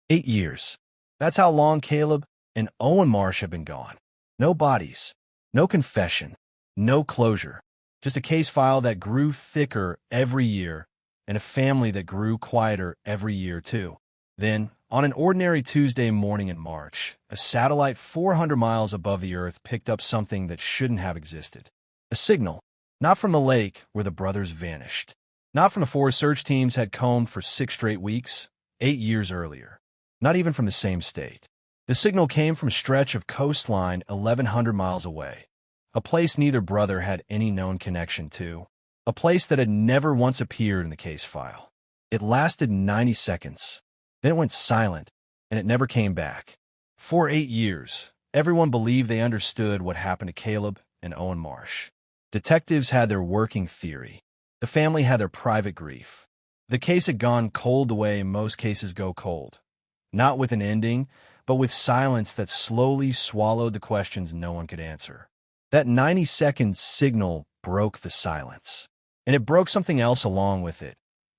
8 years. That's how long Caleb and Owen Marsh have been gone. No bodies, no confession, no closure. Just a case file that grew thicker every year and a family that grew quieter every year, too. Then, on an ordinary Tuesday morning in March, a satellite 400 miles above the Earth picked up something that shouldn't have existed. A signal, not from the lake where the brothers vanished, not from the forest search teams had combed for 6 straight weeks, 8 years earlier, not even from the same state. The signal came from a stretch of coastline 1,100 miles away, a place neither brother had any known connection to, a place that had never once appeared in the case file. It lasted 90 seconds. Then it went silent, and it never came back. For 8 years, everyone believed they understood what happened to Caleb and Owen Marsh. Detectives had their working theory. The family had their private grief. The case had gone cold the way most cases go cold. Not with an ending, but with silence that slowly swallowed the questions no one could answer. That 90-second signal broke the silence. And it broke something else along with it.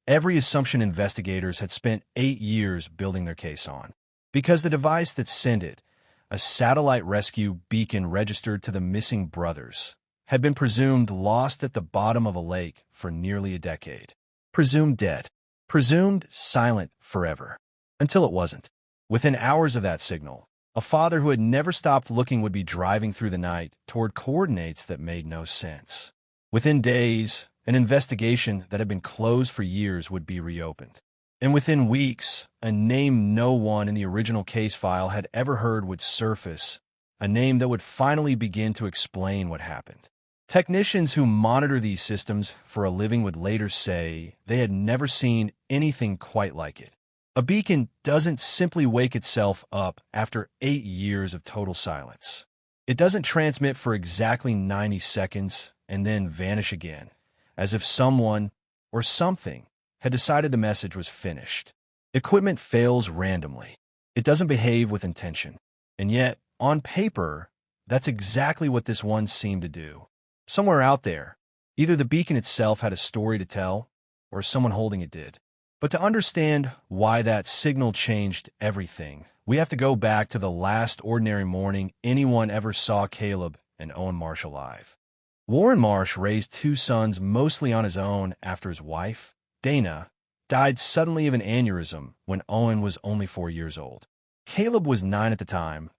Every assumption investigators had spent 8 years building their case on. Because the device that sent it, a satellite rescue beacon registered to the missing brothers, had been presumed lost at the bottom of a lake for nearly a decade. Presumed dead. Presumed silent forever. Until it wasn't. Within hours of that signal, a father who had never stopped looking would be driving through the night toward coordinates that made no sense. Within days, an investigation that had been closed for years would be reopened. And within weeks, a name no one in the original case file had ever heard would surface, a name that would finally begin to explain what happened. Technicians who monitor these systems for a living would later say they had never seen anything quite like it. A beacon doesn't simply wake itself up after 8 years of total silence. It doesn't transmit for exactly 90 seconds and then vanish again, as if someone or something had decided the message was finished. Equipment fails randomly. It doesn't behave with intention. And yet, on paper, that's exactly what this one seemed to do. Somewhere out there, either the beacon itself had a story to tell, or someone holding it did. But to understand why that signal changed everything, we have to go back to the last ordinary morning anyone ever saw Caleb and Owen Marsh alive. Warren Marsh raised 2 sons mostly on his own after his wife, Dana, died suddenly of an aneurysm when Owen was only 4 years old. Caleb was 9 at the time,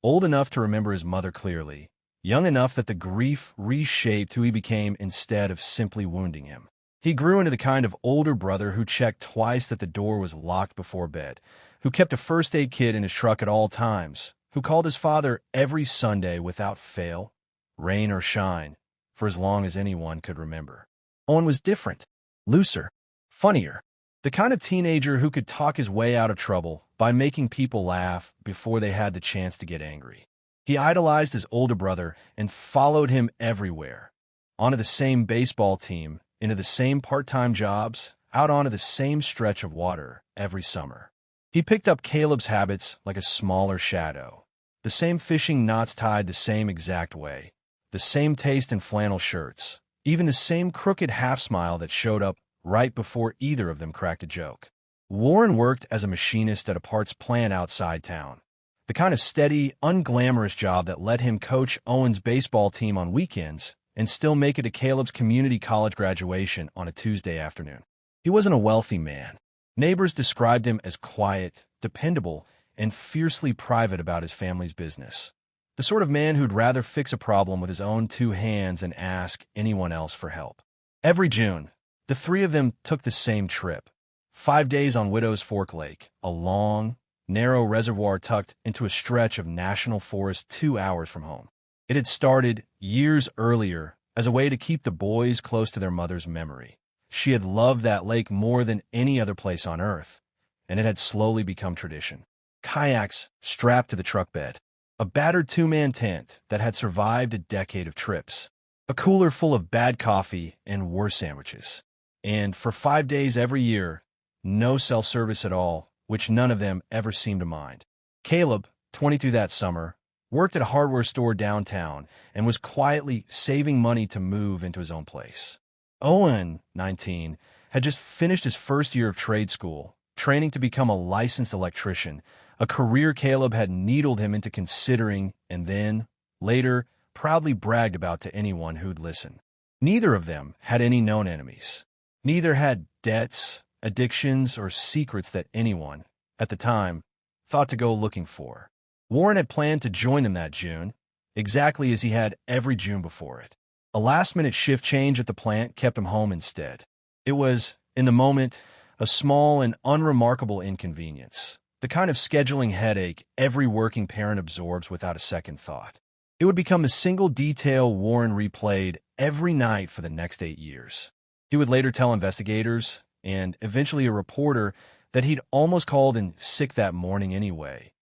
old enough to remember his mother clearly, young enough that the grief reshaped who he became instead of simply wounding him. He grew into the kind of older brother who checked twice that the door was locked before bed, who kept a first aid kit in his truck at all times, who called his father every Sunday without fail, rain or shine, for as long as anyone could remember. Owen was different, looser, funnier, the kind of teenager who could talk his way out of trouble by making people laugh before they had the chance to get angry. He idolized his older brother and followed him everywhere, onto the same baseball team, into the same part-time jobs, out onto the same stretch of water every summer. He picked up Caleb's habits like a smaller shadow. The same fishing knots tied the same exact way, the same taste in flannel shirts, even the same crooked half-smile that showed up right before either of them cracked a joke. Warren worked as a machinist at a parts plant outside town, the kind of steady, unglamorous job that let him coach Owen's baseball team on weekends and still make it to Caleb's community college graduation on a Tuesday afternoon. He wasn't a wealthy man. Neighbors described him as quiet, dependable, and fiercely private about his family's business. The sort of man who'd rather fix a problem with his own 2 hands than ask anyone else for help. Every June, the 3 of them took the same trip. 5 days on Widow's Fork Lake, a long, narrow reservoir tucked into a stretch of national forest 2 hours from home. It had started years earlier as a way to keep the boys close to their mother's memory. She had loved that lake more than any other place on Earth, and it had slowly become tradition. Kayaks strapped to the truck bed, a battered 2-man tent that had survived a decade of trips, a cooler full of bad coffee and worse sandwiches. And for 5 days every year, no cell service at all, which none of them ever seemed to mind. Caleb, 22 that summer, worked at a hardware store downtown and was quietly saving money to move into his own place. Owen, 19, had just finished his first year of trade school, training to become a licensed electrician, a career Caleb had needled him into considering and then, later, proudly bragged about to anyone who'd listen. Neither of them had any known enemies. Neither had debts, addictions, or secrets that anyone, at the time, thought to go looking for. Warren had planned to join them that June, exactly as he had every June before it. A last-minute shift change at the plant kept him home instead. It was, in the moment, a small and unremarkable inconvenience, the kind of scheduling headache every working parent absorbs without a second thought. It would become the single detail Warren replayed every night for the next 8 years. He would later tell investigators, and eventually a reporter, that he'd almost called in sick that morning anyway,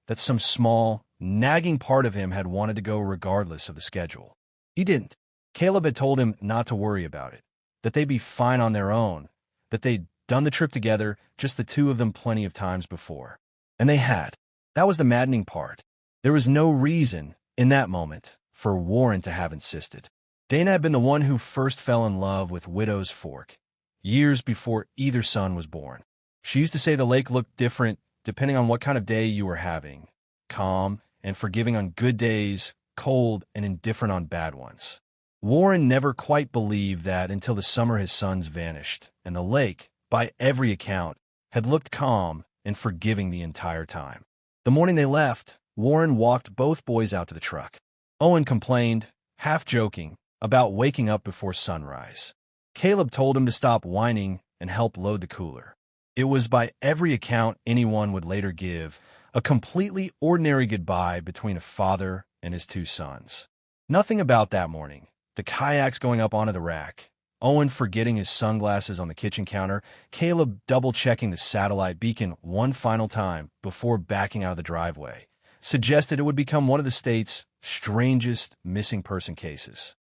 that some small, nagging part of him had wanted to go regardless of the schedule. He didn't. Caleb had told him not to worry about it, that they'd be fine on their own, that they'd done the trip together, just the two of them plenty of times before. And they had. That was the maddening part. There was no reason, in that moment, for Warren to have insisted. Dana had been the one who first fell in love with Widow's Fork, years before either son was born. She used to say the lake looked different depending on what kind of day you were having, calm and forgiving on good days, cold and indifferent on bad ones. Warren never quite believed that until the summer his sons vanished, and the lake, by every account, had looked calm and forgiving the entire time. The morning they left, Warren walked both boys out to the truck. Owen complained, half joking, about waking up before sunrise. Caleb told him to stop whining and help load the cooler. It was, by every account anyone would later give, a completely ordinary goodbye between a father and his two sons. Nothing about that morning, the kayaks going up onto the rack, Owen forgetting his sunglasses on the kitchen counter, Caleb double-checking the satellite beacon one final time before backing out of the driveway, suggested it would become one of the state's strangest missing person cases.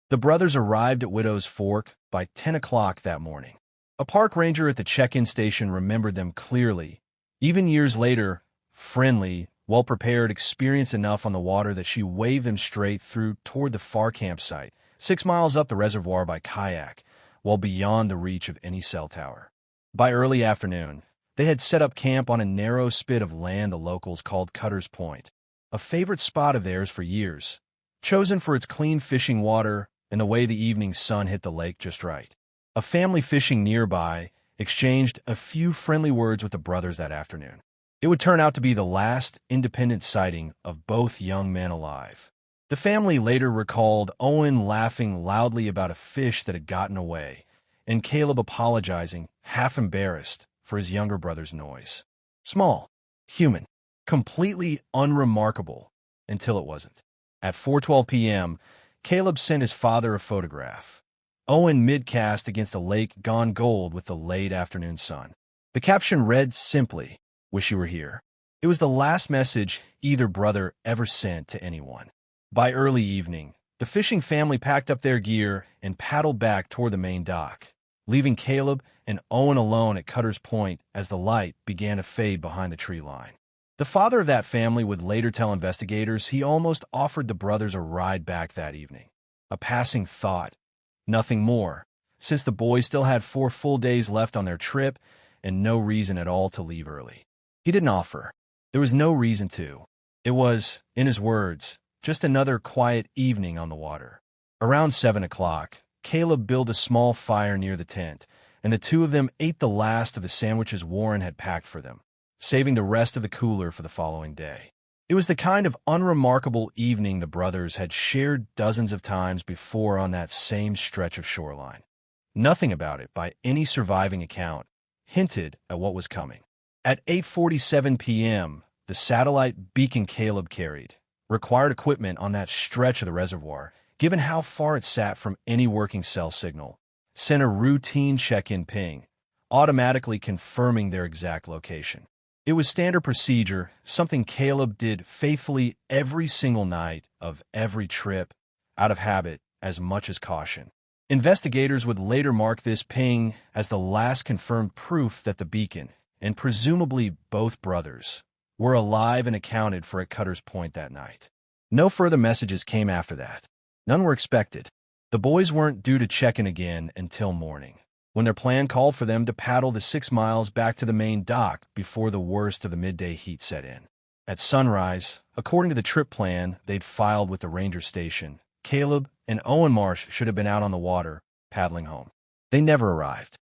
The brothers arrived at Widow's Fork by 10 o'clock that morning. A park ranger at the check-in station remembered them clearly. Even years later, friendly, well-prepared, experienced enough on the water that she waved them straight through toward the far campsite, 6 miles up the reservoir by kayak, while beyond the reach of any cell tower. By early afternoon, they had set up camp on a narrow spit of land the locals called Cutter's Point, a favorite spot of theirs for years, chosen for its clean fishing water and the way the evening sun hit the lake just right. A family fishing nearby exchanged a few friendly words with the brothers that afternoon. It would turn out to be the last independent sighting of both young men alive. The family later recalled Owen laughing loudly about a fish that had gotten away, and Caleb apologizing, half embarrassed, for his younger brother's noise. Small, human, completely unremarkable, until it wasn't. At 4:12 p.m., Caleb sent his father a photograph. Owen mid-cast against a lake gone gold with the late afternoon sun. The caption read simply, "Wish you were here." It was the last message either brother ever sent to anyone. By early evening, the fishing family packed up their gear and paddled back toward the main dock, leaving Caleb and Owen alone at Cutter's Point as the light began to fade behind the tree line. The father of that family would later tell investigators he almost offered the brothers a ride back that evening. A passing thought, nothing more, since the boys still had 4 full days left on their trip and no reason at all to leave early. He didn't offer. There was no reason to. It was, in his words, just another quiet evening on the water. Around 7 o'clock, Caleb built a small fire near the tent, and the two of them ate the last of the sandwiches Warren had packed for them, saving the rest of the cooler for the following day. It was the kind of unremarkable evening the brothers had shared dozens of times before on that same stretch of shoreline. Nothing about it, by any surviving account, hinted at what was coming. At 8:47 p.m., the satellite beacon Caleb carried required equipment on that stretch of the reservoir, given how far it sat from any working cell signal, sent a routine check-in ping, automatically confirming their exact location. It was standard procedure, something Caleb did faithfully every single night of every trip, out of habit as much as caution. Investigators would later mark this ping as the last confirmed proof that the beacon, and presumably both brothers, were alive and accounted for at Cutter's Point that night. No further messages came after that. None were expected. The boys weren't due to check in again until morning. when their plan called for them to paddle the 6 miles back to the main dock before the worst of the midday heat set in. At sunrise, according to the trip plan they'd filed with the ranger station, Caleb and Owen Marsh should have been out on the water, paddling home. They never arrived.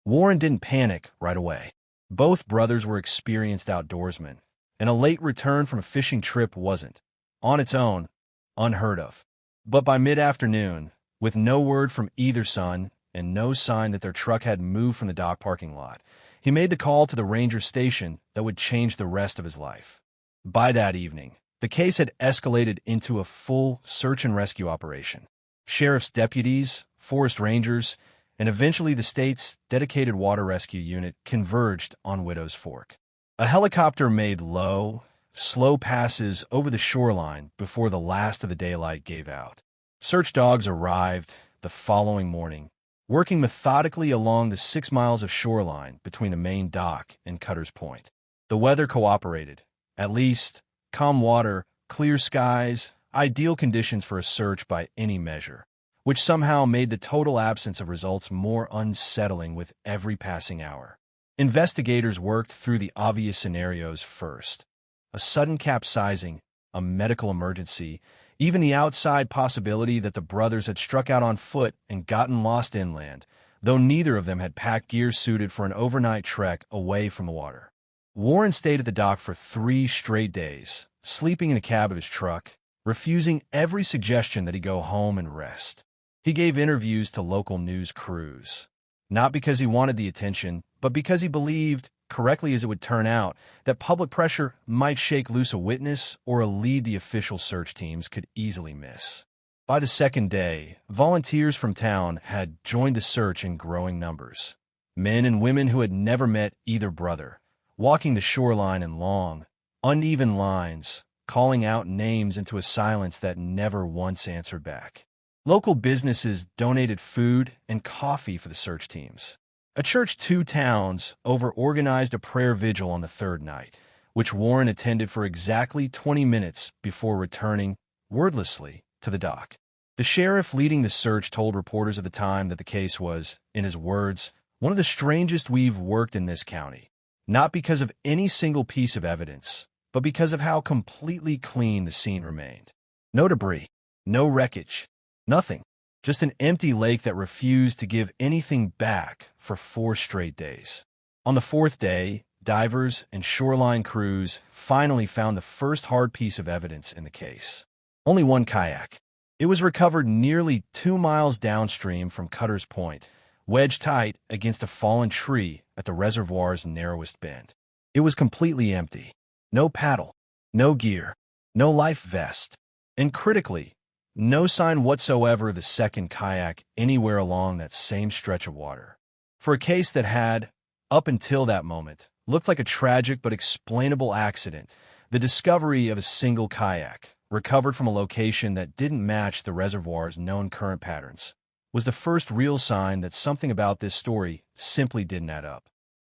Warren didn't panic right away. Both brothers were experienced outdoorsmen, and a late return from a fishing trip wasn't, on its own, unheard of. But by mid-afternoon, with no word from either son and no sign that their truck had moved from the dock parking lot, he made the call to the ranger station that would change the rest of his life. By that evening, the case had escalated into a full search and rescue operation. Sheriff's deputies, forest rangers, and eventually the state's dedicated water rescue unit converged on Widow's Fork. A helicopter made low, slow passes over the shoreline before the last of the daylight gave out. Search dogs arrived the following morning, working methodically along the 6 miles of shoreline between the main dock and Cutter's Point. The weather cooperated. At least, calm water, clear skies, ideal conditions for a search by any measure, which somehow made the total absence of results more unsettling with every passing hour. Investigators worked through the obvious scenarios first. A sudden capsizing, a medical emergency, even the outside possibility that the brothers had struck out on foot and gotten lost inland, though neither of them had packed gear suited for an overnight trek away from the water. Warren stayed at the dock for 3 straight days, sleeping in the cab of his truck, refusing every suggestion that he go home and rest. He gave interviews to local news crews, not because he wanted the attention, but because he believed, correctly as it would turn out, that public pressure might shake loose a witness or a lead the official search teams could easily miss. By the second day, volunteers from town had joined the search in growing numbers. Men and women who had never met either brother, walking the shoreline in long, uneven lines, calling out names into a silence that never once answered back. Local businesses donated food and coffee for the search teams. A church 2 towns over-organized a prayer vigil on the 3rd night, which Warren attended for exactly 20 minutes before returning, wordlessly, to the dock. The sheriff leading the search told reporters of the time that the case was, in his words, one of the strangest we've worked in this county. Not because of any single piece of evidence, but because of how completely clean the scene remained. No debris, no wreckage, nothing. Just an empty lake that refused to give anything back for 4 straight days. On the 4th day, divers and shoreline crews finally found the first hard piece of evidence in the case. Only one kayak. It was recovered nearly 2 miles downstream from Cutter's Point, wedged tight against a fallen tree at the reservoir's narrowest bend. It was completely empty. No paddle, no gear, no life vest, and critically, no sign whatsoever of the second kayak anywhere along that same stretch of water. For a case that had, up until that moment, looked like a tragic but explainable accident, the discovery of a single kayak, recovered from a location that didn't match the reservoir's known current patterns, was the first real sign that something about this story simply didn't add up.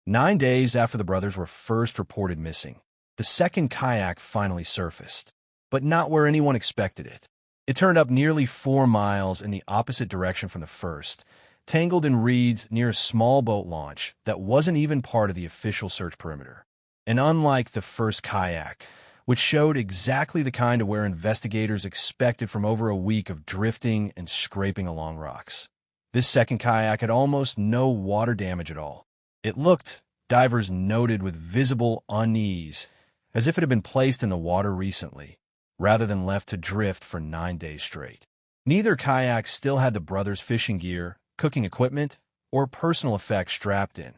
9 days after the brothers were first reported missing, the second kayak finally surfaced, but not where anyone expected it. It turned up nearly 4 miles in the opposite direction from the first, tangled in reeds near a small boat launch that wasn't even part of the official search perimeter. And unlike the first kayak, which showed exactly the kind of wear investigators expected from over a week of drifting and scraping along rocks, this second kayak had almost no water damage at all. It looked, divers noted with visible unease, as if it had been placed in the water recently, rather than left to drift for 9 days straight. Neither kayak still had the brothers' fishing gear, cooking equipment, or personal effects strapped in.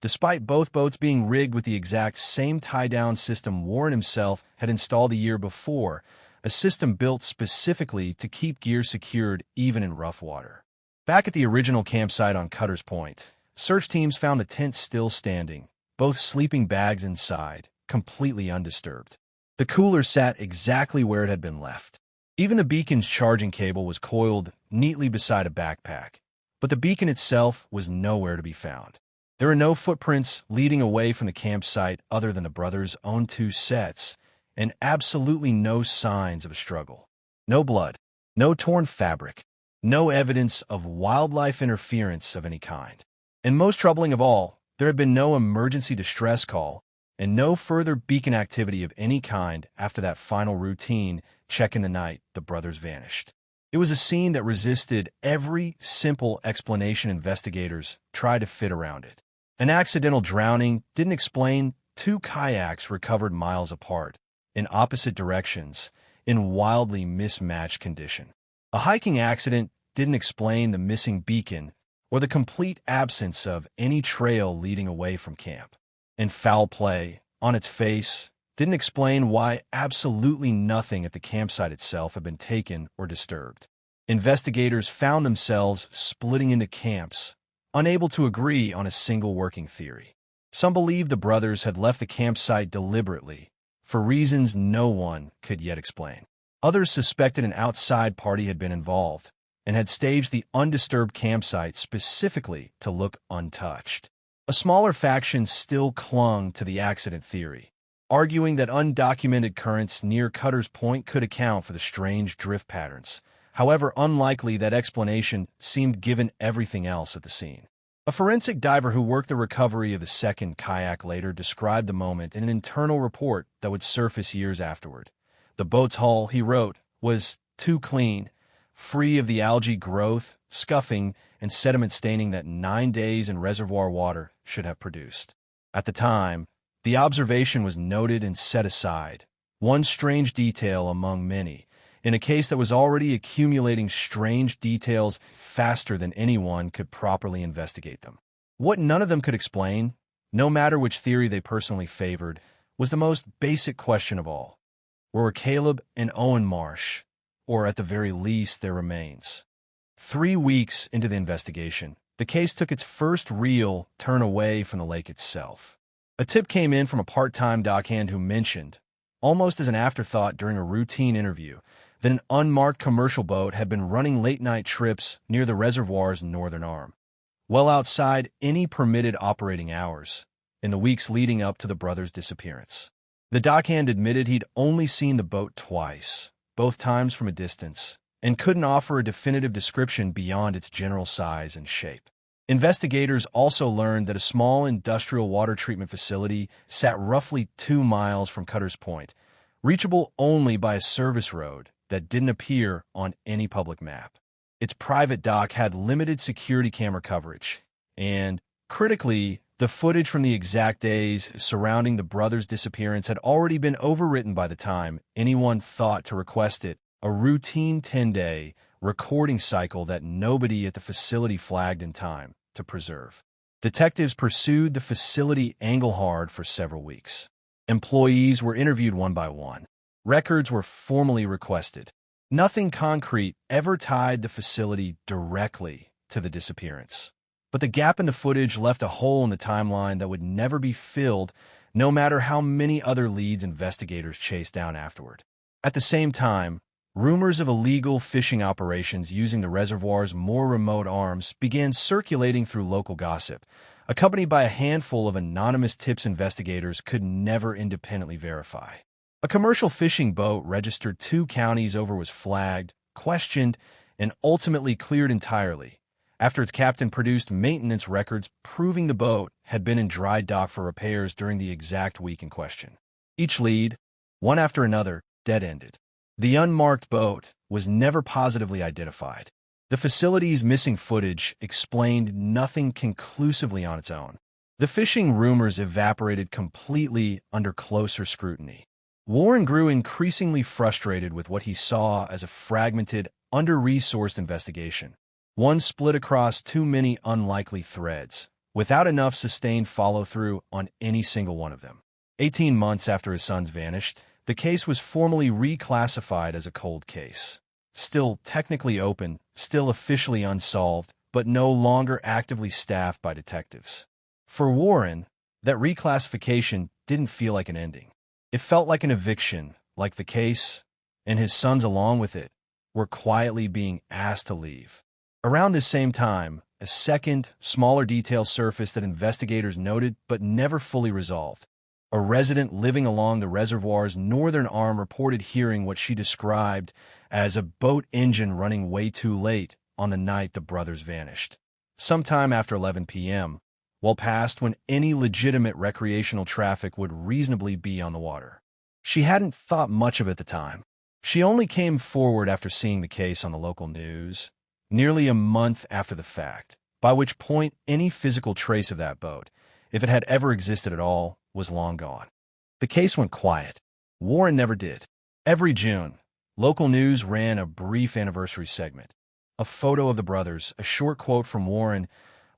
Despite both boats being rigged with the exact same tie-down system Warren himself had installed the year before, a system built specifically to keep gear secured even in rough water. Back at the original campsite on Cutter's Point, search teams found the tent still standing, both sleeping bags inside, completely undisturbed. The cooler sat exactly where it had been left. Even the beacon's charging cable was coiled neatly beside a backpack, but the beacon itself was nowhere to be found. There are no footprints leading away from the campsite other than the brothers' own 2 sets, and absolutely no signs of a struggle. No blood, no torn fabric, no evidence of wildlife interference of any kind. And most troubling of all, there had been no emergency distress call and no further beacon activity of any kind after that final routine check in the night the brothers vanished. It was a scene that resisted every simple explanation investigators tried to fit around it. An accidental drowning didn't explain two kayaks recovered miles apart, in opposite directions, in wildly mismatched condition. A hiking accident didn't explain the missing beacon or the complete absence of any trail leading away from camp. And foul play, on its face, didn't explain why absolutely nothing at the campsite itself had been taken or disturbed. Investigators found themselves splitting into camps, unable to agree on a single working theory. Some believed the brothers had left the campsite deliberately, for reasons no one could yet explain. Others suspected an outside party had been involved and had staged the undisturbed campsite specifically to look untouched. A smaller faction still clung to the accident theory, arguing that undocumented currents near Cutter's Point could account for the strange drift patterns. However unlikely that explanation seemed given everything else at the scene. A forensic diver who worked the recovery of the second kayak later described the moment in an internal report that would surface years afterward. The boat's hull, he wrote, was too clean, free of the algae growth, scuffing, and sediment staining that 9 days in reservoir water should have produced. At the time, the observation was noted and set aside, one strange detail among many, in a case that was already accumulating strange details faster than anyone could properly investigate them. What none of them could explain, no matter which theory they personally favored, was the most basic question of all. Were Caleb and Owen Marsh, or at the very least their remains? 3 weeks into the investigation, the case took its first real turn away from the lake itself. A tip came in from a part-time dockhand who mentioned, almost as an afterthought during a routine interview, that an unmarked commercial boat had been running late-night trips near the reservoir's northern arm, well outside any permitted operating hours, in the weeks leading up to the brothers' disappearance. The dockhand admitted he'd only seen the boat twice, both times from a distance, and couldn't offer a definitive description beyond its general size and shape. Investigators also learned that a small industrial water treatment facility sat roughly 2 miles from Cutter's Point, reachable only by a service road that didn't appear on any public map. Its private dock had limited security camera coverage, and, critically, the footage from the exact days surrounding the brothers' disappearance had already been overwritten by the time anyone thought to request it, a routine 10-day recording cycle that nobody at the facility flagged in time to preserve. Detectives pursued the facility angle-hard for several weeks. Employees were interviewed one by one. Records were formally requested. Nothing concrete ever tied the facility directly to the disappearance. But the gap in the footage left a hole in the timeline that would never be filled, no matter how many other leads investigators chased down afterward. At the same time, rumors of illegal fishing operations using the reservoir's more remote arms began circulating through local gossip, accompanied by a handful of anonymous tips investigators could never independently verify. A commercial fishing boat registered 2 counties over was flagged, questioned, and ultimately cleared entirely, after its captain produced maintenance records proving the boat had been in dry dock for repairs during the exact week in question. Each lead, one after another, dead-ended. The unmarked boat was never positively identified. The facility's missing footage explained nothing conclusively on its own. The fishing rumors evaporated completely under closer scrutiny. Warren grew increasingly frustrated with what he saw as a fragmented, under-resourced investigation, one split across too many unlikely threads, without enough sustained follow-through on any single one of them. 18 months after his sons vanished, the case was formally reclassified as a cold case. Still technically open, still officially unsolved, but no longer actively staffed by detectives. For Warren, that reclassification didn't feel like an ending. It felt like an eviction, like the case, and his sons along with it, were quietly being asked to leave. Around this same time, a second, smaller detail surfaced that investigators noted but never fully resolved. A resident living along the reservoir's northern arm reported hearing what she described as a boat engine running way too late on the night the brothers vanished. sometime after 11 p.m., well past when any legitimate recreational traffic would reasonably be on the water. She hadn't thought much of it at the time. She only came forward after seeing the case on the local news, nearly a month after the fact, by which point any physical trace of that boat, if it had ever existed at all, was long gone. The case went quiet. Warren never did. Every June, local news ran a brief anniversary segment. A photo of the brothers, a short quote from Warren,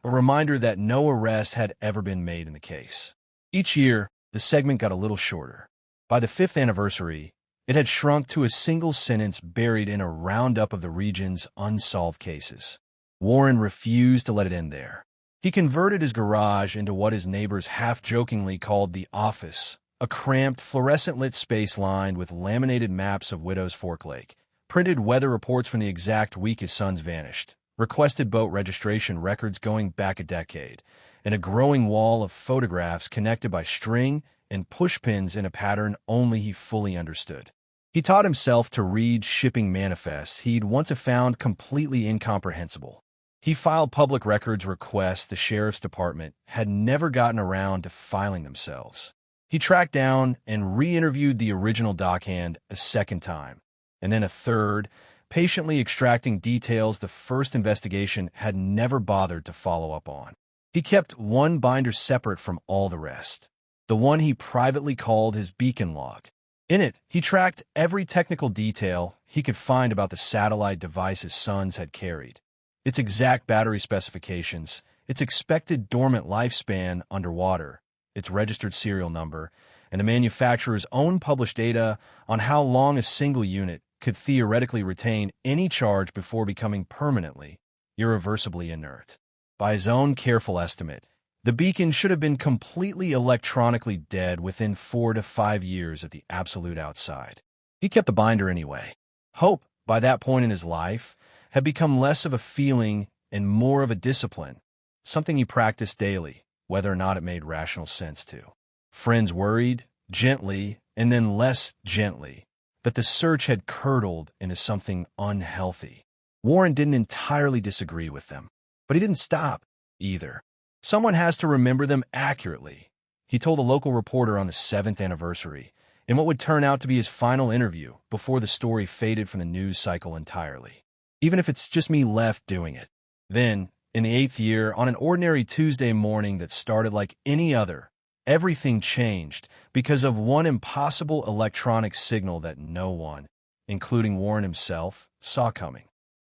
a reminder that no arrest had ever been made in the case. Each year, the segment got a little shorter. By the 5th anniversary, it had shrunk to a single sentence buried in a roundup of the region's unsolved cases. Warren refused to let it end there. He converted his garage into what his neighbors half-jokingly called the office, a cramped, fluorescent-lit space lined with laminated maps of Widow's Fork Lake, printed weather reports from the exact week his sons vanished, requested boat registration records going back a decade, and a growing wall of photographs connected by string and pushpins in a pattern only he fully understood. He taught himself to read shipping manifests he'd once found completely incomprehensible. He filed public records requests the sheriff's department had never gotten around to filing themselves. He tracked down and re-interviewed the original dockhand a second time, and then a third, patiently extracting details the first investigation had never bothered to follow up on. He kept one binder separate from all the rest, the one he privately called his beacon log. In it, he tracked every technical detail he could find about the satellite device his sons had carried, its exact battery specifications, its expected dormant lifespan underwater, its registered serial number, and the manufacturer's own published data on how long a single unit could theoretically retain any charge before becoming permanently, irreversibly inert. By his own careful estimate, the beacon should have been completely electronically dead within 4 to 5 years at the absolute outside. He kept the binder anyway. Hope, by that point in his life, had become less of a feeling and more of a discipline, something he practiced daily, whether or not it made rational sense to. Friends worried, gently, and then less gently, that the search had curdled into something unhealthy. Warren didn't entirely disagree with them, but he didn't stop, either. Someone has to remember them accurately, he told a local reporter on the 7th anniversary, in what would turn out to be his final interview before the story faded from the news cycle entirely. Even if it's just me left doing it. Then, in the 8th year, on an ordinary Tuesday morning that started like any other, everything changed because of one impossible electronic signal that no one, including Warren himself, saw coming.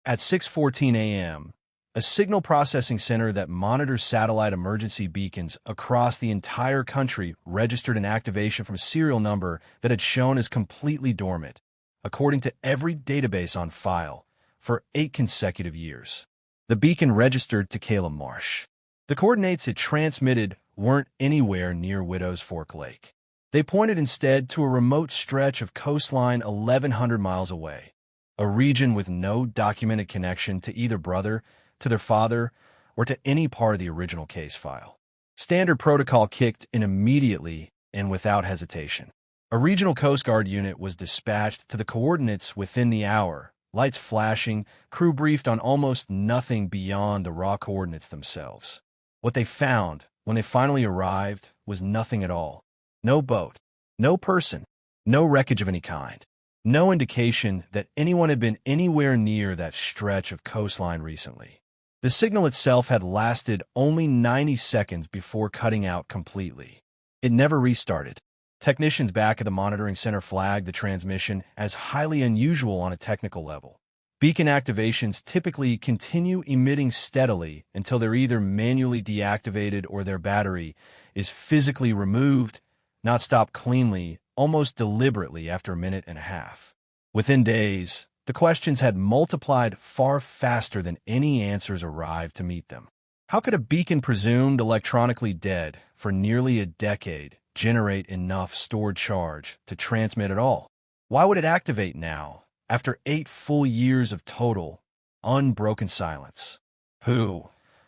At 6:14 a.m., a signal processing center that monitors satellite emergency beacons across the entire country registered an activation from a serial number that had shown as completely dormant, according to every database on file, for 8 consecutive years. The beacon registered to Caleb Marsh. The coordinates it transmitted weren't anywhere near Widow's Fork Lake. They pointed instead to a remote stretch of coastline 1,100 miles away, a region with no documented connection to either brother, to their father, or to any part of the original case file. Standard protocol kicked in immediately and without hesitation. A regional Coast Guard unit was dispatched to the coordinates within the hour, lights flashing, crew briefed on almost nothing beyond the raw coordinates themselves. What they found, when they finally arrived, was nothing at all. No boat, no person, no wreckage of any kind. No indication that anyone had been anywhere near that stretch of coastline recently. The signal itself had lasted only 90 seconds before cutting out completely. It never restarted. Technicians back at the monitoring center flagged the transmission as highly unusual on a technical level. Beacon activations typically continue emitting steadily until they're either manually deactivated or their battery is physically removed, not stopped cleanly, almost deliberately after a minute and a half. Within days, the questions had multiplied far faster than any answers arrived to meet them. How could a beacon presumed electronically dead for nearly a decade generate enough stored charge to transmit at all? Why would it activate now, after 8 full years of total, unbroken silence? Who,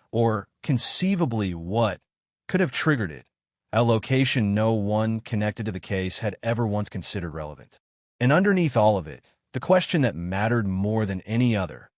or conceivably what, could have triggered it? A location no one connected to the case had ever once considered relevant. And underneath all of it, the question that mattered more than any other,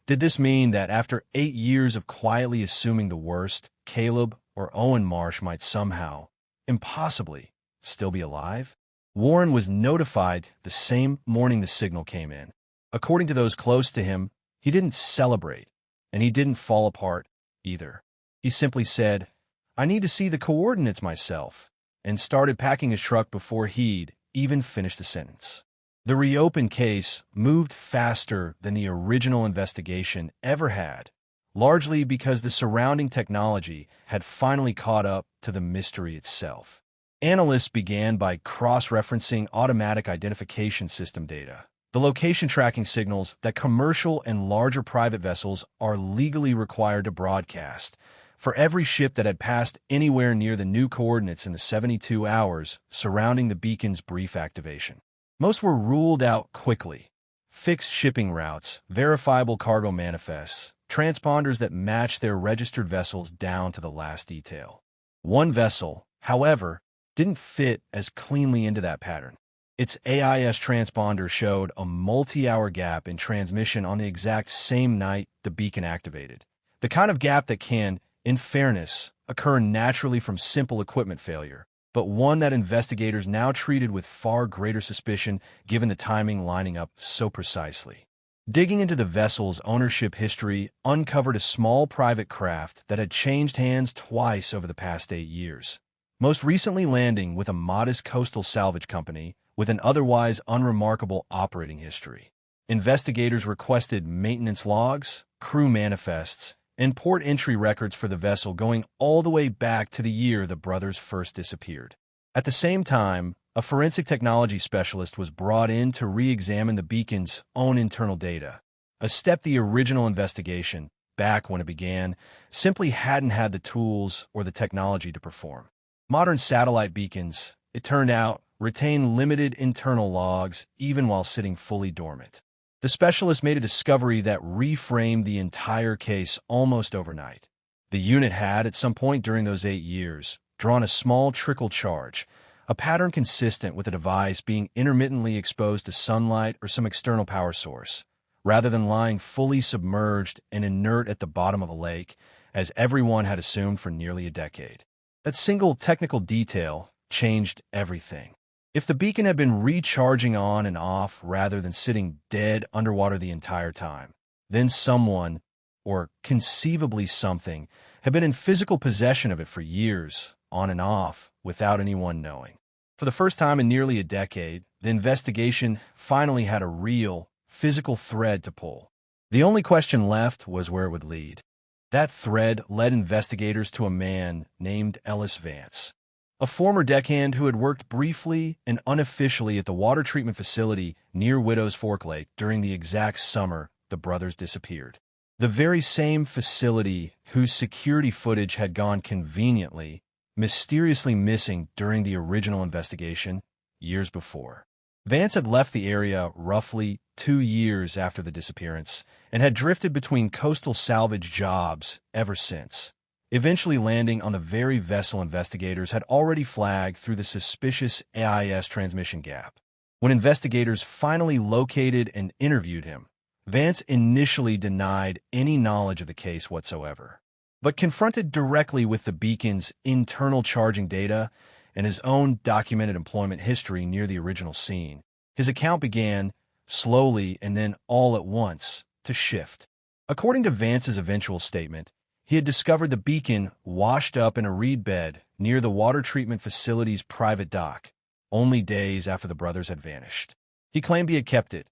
Did this mean that after 8 years of quietly assuming the worst, Caleb or Owen Marsh might somehow, impossibly, still be alive? Warren was notified the same morning the signal came in. According to those close to him, he didn't celebrate, and he didn't fall apart either. He simply said, "I need to see the coordinates myself," and started packing his truck before he'd even finished the sentence. The reopened case moved faster than the original investigation ever had, largely because the surrounding technology had finally caught up to the mystery itself. Analysts began by cross-referencing automatic identification system data, the location tracking signals that commercial and larger private vessels are legally required to broadcast, for every ship that had passed anywhere near the new coordinates in the 72 hours surrounding the beacon's brief activation. Most were ruled out quickly. Fixed shipping routes, verifiable cargo manifests, transponders that matched their registered vessels down to the last detail. One vessel, however, didn't fit as cleanly into that pattern. Its AIS transponder showed a multi-hour gap in transmission on the exact same night the beacon activated. The kind of gap that can, in fairness, occur naturally from simple equipment failure, but one that investigators now treated with far greater suspicion given the timing lining up so precisely. Digging into the vessel's ownership history uncovered a small private craft that had changed hands twice over the past 8 years, most recently landing with a modest coastal salvage company with an otherwise unremarkable operating history. Investigators requested maintenance logs, crew manifests, and port entry records for the vessel going all the way back to the year the brothers first disappeared. At the same time, a forensic technology specialist was brought in to re-examine the beacon's own internal data, a step the original investigation, back when it began, simply hadn't had the tools or the technology to perform. Modern satellite beacons, it turned out, retain limited internal logs even while sitting fully dormant. The specialist made a discovery that reframed the entire case almost overnight. The unit had, at some point during those 8 years, drawn a small trickle charge, a pattern consistent with the device being intermittently exposed to sunlight or some external power source, rather than lying fully submerged and inert at the bottom of a lake, as everyone had assumed for nearly a decade. That single technical detail changed everything. If the beacon had been recharging on and off rather than sitting dead underwater the entire time, then someone, or conceivably something, had been in physical possession of it for years, on and off, without anyone knowing. For the first time in nearly a decade, the investigation finally had a real, physical thread to pull. The only question left was where it would lead. That thread led investigators to a man named Ellis Vance, a former deckhand who had worked briefly and unofficially at the water treatment facility near Widow's Fork Lake during the exact summer the brothers disappeared. The very same facility whose security footage had gone conveniently, mysteriously missing during the original investigation years before. Vance had left the area roughly 2 years after the disappearance and had drifted between coastal salvage jobs ever since, eventually landing on the very vessel investigators had already flagged through the suspicious AIS transmission gap. When investigators finally located and interviewed him, Vance initially denied any knowledge of the case whatsoever. But confronted directly with the beacon's internal charging data and his own documented employment history near the original scene, his account began, slowly and then all at once, to shift. According to Vance's eventual statement, he had discovered the beacon washed up in a reed bed near the water treatment facility's private dock, only days after the brothers had vanished. He claimed he had kept it.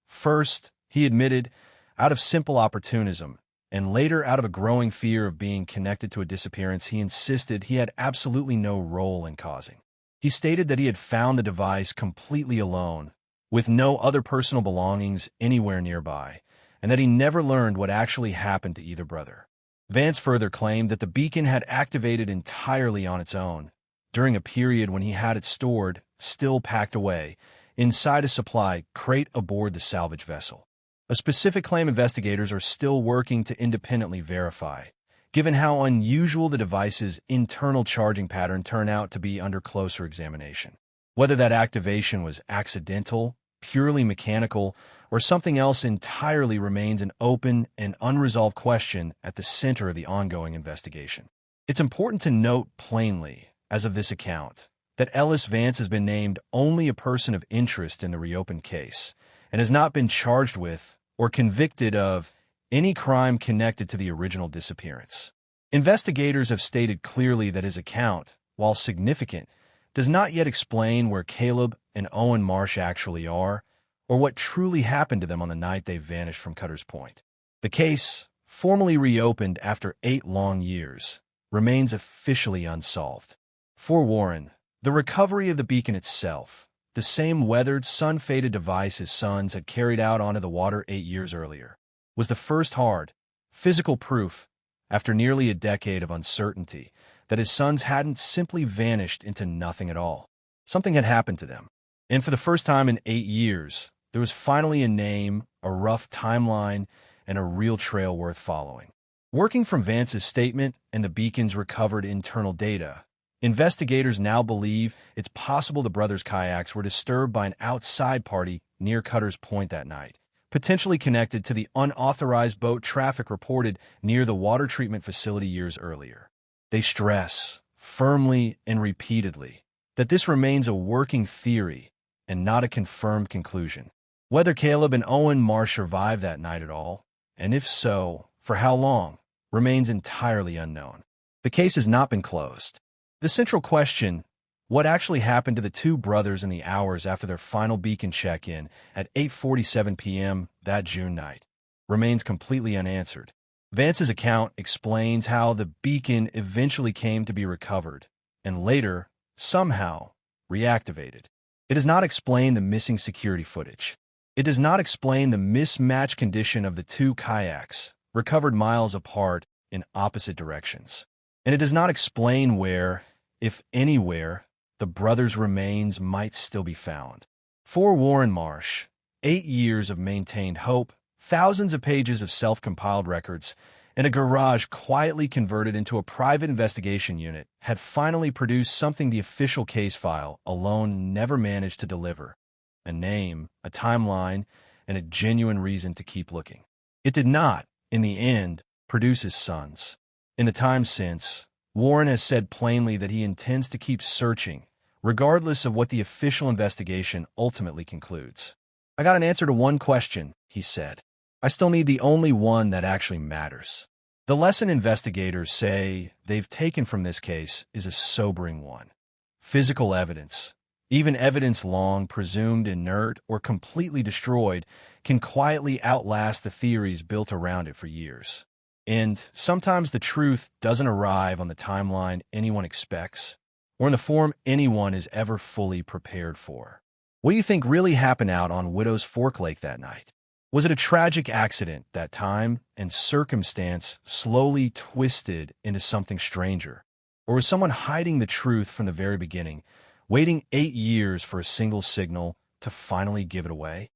First, he admitted, out of simple opportunism, and later out of a growing fear of being connected to a disappearance he insisted he had absolutely no role in causing. He stated that he had found the device completely alone, with no other personal belongings anywhere nearby, and that he never learned what actually happened to either brother. Vance further claimed that the beacon had activated entirely on its own, during a period when he had it stored, still packed away, inside a supply crate aboard the salvage vessel. A specific claim investigators are still working to independently verify, given how unusual the device's internal charging pattern turned out to be under closer examination. Whether that activation was accidental, purely mechanical, or something else entirely remains an open and unresolved question at the center of the ongoing investigation. It's important to note plainly, as of this account, that Ellis Vance has been named only a person of interest in the reopened case and has not been charged with or convicted of any crime connected to the original disappearance. Investigators have stated clearly that his account, while significant, does not yet explain where Caleb and Owen Marsh actually are or what truly happened to them on the night they vanished from Cutter's Point. The case, formally reopened after 8 long years, remains officially unsolved. For Warren, the recovery of the beacon itself, the same weathered, sun-faded device his sons had carried out onto the water 8 years earlier, was the first hard, physical proof, after nearly a decade of uncertainty, that his sons hadn't simply vanished into nothing at all. Something had happened to them. And for the first time in 8 years, there was finally a name, a rough timeline, and a real trail worth following. Working from Vance's statement and the beacon's recovered internal data, investigators now believe it's possible the brothers' kayaks were disturbed by an outside party near Cutter's Point that night, potentially connected to the unauthorized boat traffic reported near the water treatment facility years earlier. They stress, firmly and repeatedly, that this remains a working theory and not a confirmed conclusion. Whether Caleb and Owen Marsh survived that night at all, and if so, for how long, remains entirely unknown. The case has not been closed. The central question, what actually happened to the 2 brothers in the hours after their final beacon check-in at 8:47 p.m. that June night, remains completely unanswered. Vance's account explains how the beacon eventually came to be recovered and later, somehow, reactivated. It does not explain the missing security footage. It does not explain the mismatched condition of the 2 kayaks, recovered miles apart in opposite directions. And it does not explain where, if anywhere, the brothers' remains might still be found. For Warren Marsh, 8 years of maintained hope, thousands of pages of self-compiled records, and a garage quietly converted into a private investigation unit had finally produced something the official case file alone never managed to deliver: a name, a timeline, and a genuine reason to keep looking. It did not, in the end, produce his sons. In the time since, Warren has said plainly that he intends to keep searching, regardless of what the official investigation ultimately concludes. "I got an answer to one question," he said. "I still need the only one that actually matters." The lesson investigators say they've taken from this case is a sobering one. Physical evidence, even evidence long presumed inert or completely destroyed, can quietly outlast the theories built around it for years. And sometimes the truth doesn't arrive on the timeline anyone expects, or in the form anyone is ever fully prepared for. What do you think really happened out on Widow's Fork Lake that night? Was it a tragic accident that time and circumstance slowly twisted into something stranger? Or was someone hiding the truth from the very beginning, waiting 8 years for a single signal to finally give it away?